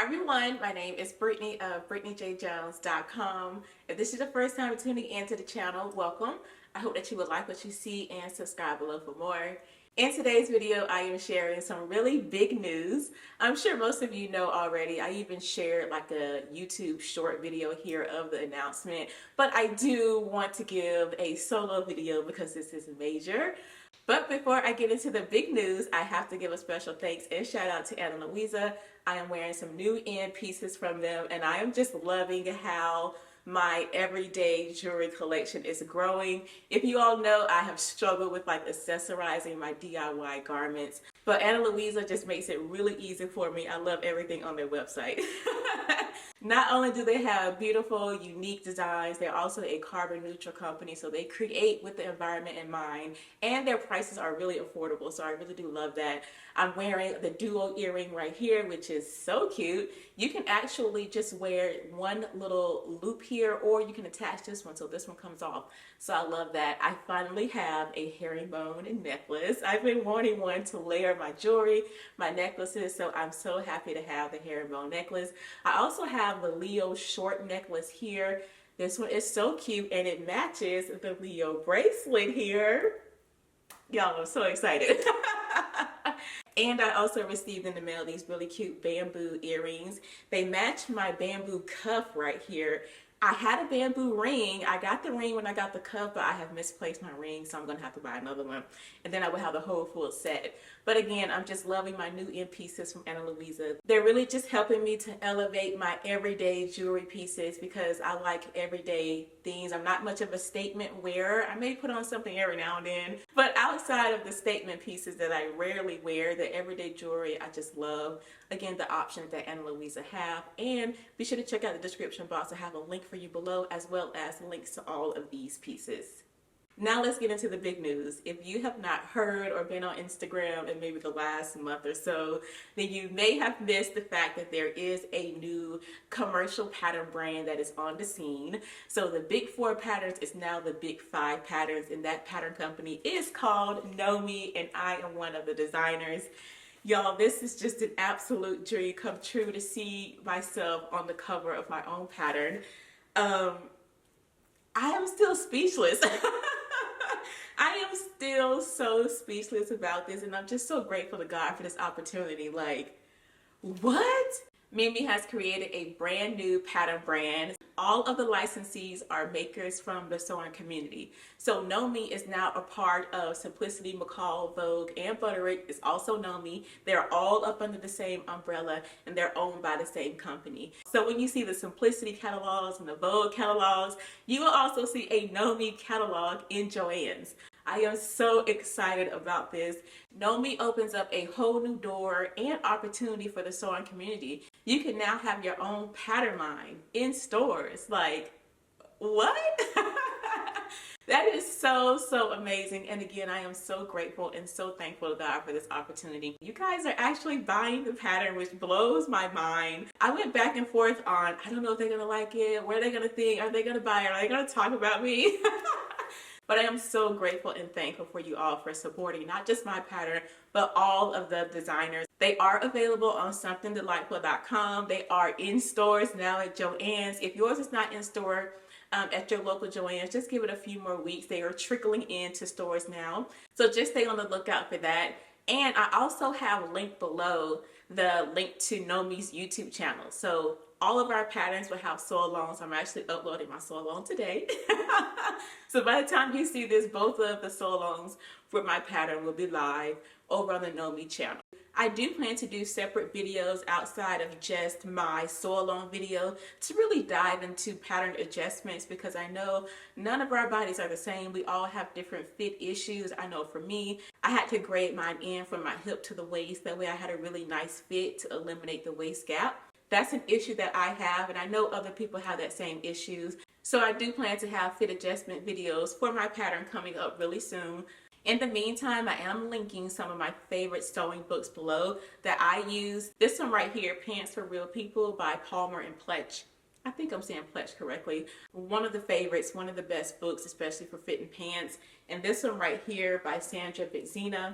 everyone, my name is Brittany of BrittanyJJones.com. If this is the first time tuning into the channel, welcome. I hope that you would like what you see and subscribe below for more. In today's video, I am sharing some really big news. I'm sure most of you know already. I even shared like a YouTube short video here of the announcement, but I do want to give a solo video because this is major. But before I get into the big news, I have to give a special thanks and shout out to Anna and Luisa. I am wearing some new end pieces from them, and I am just loving how my everyday jewelry collection is growing. If you all know, I have struggled with like accessorizing my DIY garments, but Anna Luisa just makes it really easy for me. I love everything on their website. Not only do they have beautiful, unique designs, they're also a carbon neutral company, so they create with the environment in mind, and their prices are really affordable, so I really do love that. I'm wearing the duo earring right here, which is so cute. You can actually just wear one little loop here, or you can attach this one so this one comes off. So I love that. I finally have a herringbone necklace. I've been wanting one to layer my jewelry, my necklaces, so I'm so happy to have the herringbone necklace. I also have the Leo short necklace here. This one is so cute, and it matches the Leo bracelet here. Y'all, I'm so excited. And I also received in the mail these really cute bamboo earrings. They match my bamboo cuff right here. I had a bamboo ring. I got the ring when I got the cuff, but I have misplaced my ring, so I'm going to have to buy another one. And then I will have the whole full set. But again, I'm just loving my new end pieces from Anna Luisa. They're really just helping me to elevate my everyday jewelry pieces because I like everyday things. I'm not much of a statement wearer. I may put on something every now and then, but outside of the statement pieces that I rarely wear, the everyday jewelry I just love. Again, the options that Anna Luisa have, and be sure to check out the description box. I have a link for you below as well as links to all of these pieces. Now let's get into the big news. If you have not heard or been on Instagram in maybe the last month or so, then you may have missed the fact that there is a new commercial pattern brand that is on the scene. So the Big 4 Patterns is now the Big 5 Patterns, and that pattern company is called Know Me, and I am one of the designers. Y'all, this is just an absolute dream come true to see myself on the cover of my own pattern. I am still speechless. I am still so speechless about this, and I'm just so grateful to God for this opportunity. Like, what? Mimi has created a brand new pattern brand. All of the licensees are makers from the sewing community. So Know Me is now a part of Simplicity, McCall, Vogue, and Butterick is also Know Me. They're all up under the same umbrella, and they're owned by the same company. So when you see the Simplicity catalogs and the Vogue catalogs, you will also see a Know Me catalog in Joann's. I am so excited about this. Know Me opens up a whole new door and opportunity for the sewing community. You can now have your own pattern line in stores. Like, what? That is so amazing. And again, I am so grateful and so thankful to God for this opportunity. You guys are actually buying the pattern, which blows my mind. I went back and forth on, I don't know if they're gonna like it, what are they gonna think, are they gonna buy it, are they gonna talk about me? But I am so grateful and thankful for you all for supporting not just my pattern, but all of the designers. They are available on somethingdelightful.com. They are in stores now at Joann's. If yours is not in store at your local Joann's, just give it a few more weeks. They are trickling into stores now. So just stay on the lookout for that. And I also have linked below the link to Know Me's YouTube channel. So all of our patterns will have sew-alongs. I'm actually uploading my sew-along today. So by the time you see this, both of the sew-alongs for my pattern will be live over on the Know Me channel. I do plan to do separate videos outside of just my sew-along video to really dive into pattern adjustments, because I know none of our bodies are the same. We all have different fit issues. I know for me, I had to grade mine in from my hip to the waist. That way I had a really nice fit to eliminate the waist gap. That's an issue that I have, and I know other people have that same issues. So I do plan to have fit adjustment videos for my pattern coming up really soon. In the meantime, I am linking some of my favorite sewing books below that I use. This one right here, Pants for Real People by Palmer and Pletch. I think I'm saying Pletch correctly. One of the favorites, one of the best books, especially for fitting pants. And this one right here by Sandra Bitzina,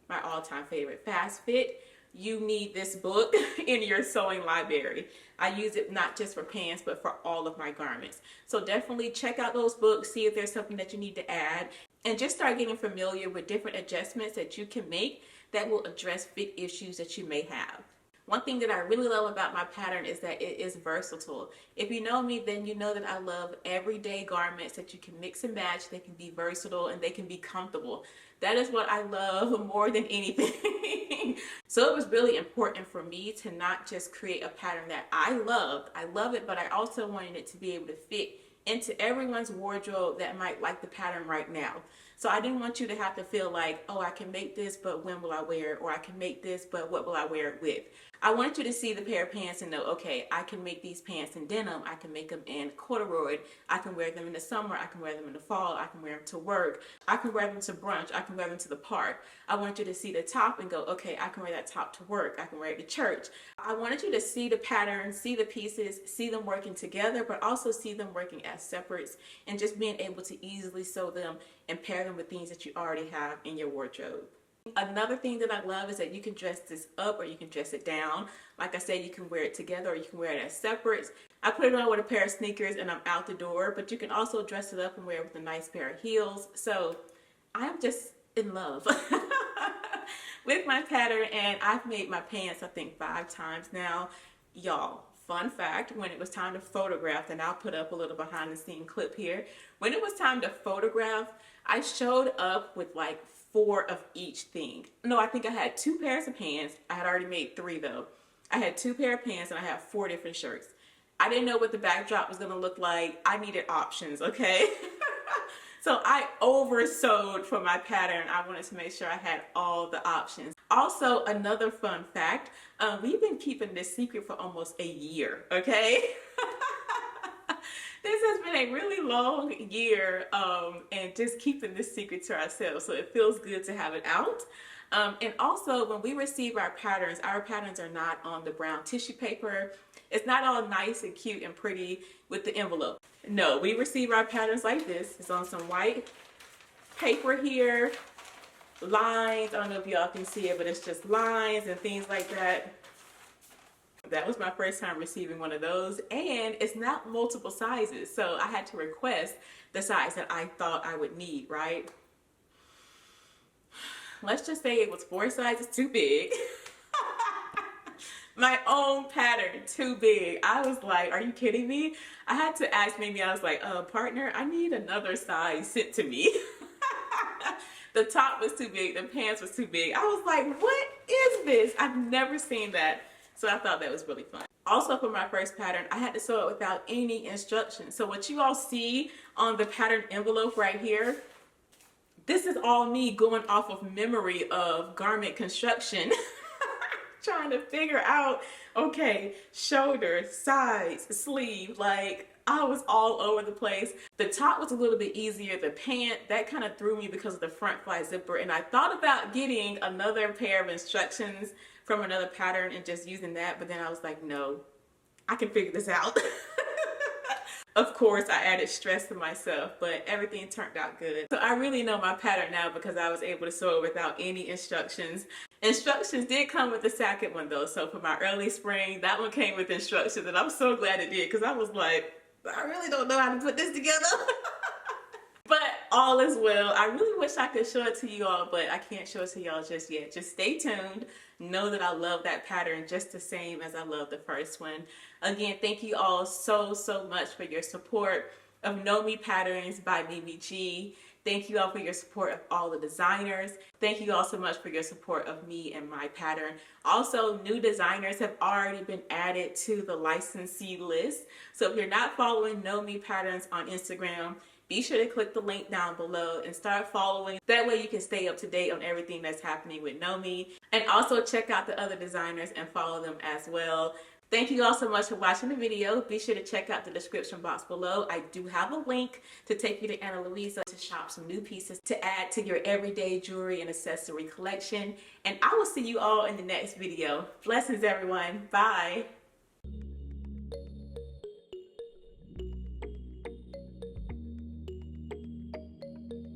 my all-time favorite, Fast Fit. you need this book in your sewing library. I use it not just for pants, but for all of my garments. So definitely check out those books, see if there's something that you need to add, and just start getting familiar with different adjustments that you can make that will address fit issues that you may have. One thing that I really love about my pattern is that it is versatile. If you know me, then you know that I love everyday garments that you can mix and match. They can be versatile and they can be comfortable. That is what I love more than anything. So it was really important for me to not just create a pattern that I loved. I love it, but I also wanted it to be able to fit into everyone's wardrobe that might like the pattern right now. So I didn't want you to have to feel like, oh, I can make this, but when will I wear it? Or I can make this, but what will I wear it with? I wanted you to see the pair of pants and know, okay, I can make these pants in denim. I can make them in corduroy. I can wear them in the summer. I can wear them in the fall. I can wear them to work. I can wear them to brunch. I can wear them to the park. I want you to see the top and go, okay, I can wear that top to work. I can wear it to church. I wanted you to see the pattern, see the pieces, see them working together, but also see them working as separates and just being able to easily sew them and pair them with things that you already have in your wardrobe. Another thing that I love is that you can dress this up or you can dress it down. Like I said, you can wear it together or you can wear it as separates. I put it on with a pair of sneakers and I'm out the door, but you can also dress it up and wear it with a nice pair of heels. So I'm just in love with my pattern, and I've made my pants I think 5 times now. Y'all, fun fact, when it was time to photograph, and I'll put up a little behind the scene clip here. When it was time to photograph, I showed up with like 4 of each thing. No, I think I had 2 pairs of pants. I had already made 3 though. I had 2 pair of pants and I had 4 different shirts. I didn't know what the backdrop was gonna look like. I needed options, okay? So I over sewed for my pattern. I wanted to make sure I had all the options. Also, another fun fact, we've been keeping this secret for almost a year, okay? This has been a really long year, and just keeping this secret to ourselves, so it feels good to have it out. And also, when we receive our patterns are not on the brown tissue paper. It's not all nice and cute and pretty with the envelope. No, we receive our patterns like this. It's on some white paper here, lines. I don't know if y'all can see it, but it's just lines and things like that. That was my first time receiving one of those, and it's not multiple sizes, so I had to request the size that I thought I would need, right? Let's just say it was 4 sizes too big. My own pattern too big. I was like, are you kidding me? I had to ask, maybe I was like, partner, I need another size sent to me. The top was too big, the pants was too big. I was like, what is this? I've never seen that. So I thought that was really fun. Also, for my first pattern, I had to sew it without any instructions. So what you all see on the pattern envelope right here, this is all me going off of memory of garment construction. Trying to figure out, okay, shoulder, sides, sleeve, like I was all over the place. The top was a little bit easier. The pant, that kind of threw me because of the front fly zipper. And I thought about getting another pair of instructions from another pattern and just using that, but then I was like, no, I can figure this out. Of course, I added stress to myself, but everything turned out good. So I really know my pattern now because I was able to sew it without any instructions. Instructions did come with the second one though. So for my early spring, that one came with instructions, and I'm so glad it did because I was like, I really don't know how to put this together. But all is well. I really wish I could show it to you all, but I can't show it to y'all just yet. Just stay tuned. Know that I love that pattern just the same as I love the first one. Again, thank you all so much for your support of Know Me Patterns by Mimi G. Thank you all for your support of all the designers. Thank you all so much for your support of me and my pattern. Also, new designers have already been added to the licensee list. So if you're not following Know Me Patterns on Instagram, be sure to click the link down below and start following. That way you can stay up to date on everything that's happening with Know Me. And also check out the other designers and follow them as well. Thank you all so much for watching the video. Be sure to check out the description box below. I do have a link to take you to Anna Luisa to shop some new pieces to add to your everyday jewelry and accessory collection. And I will see you all in the next video. Blessings, everyone. Bye.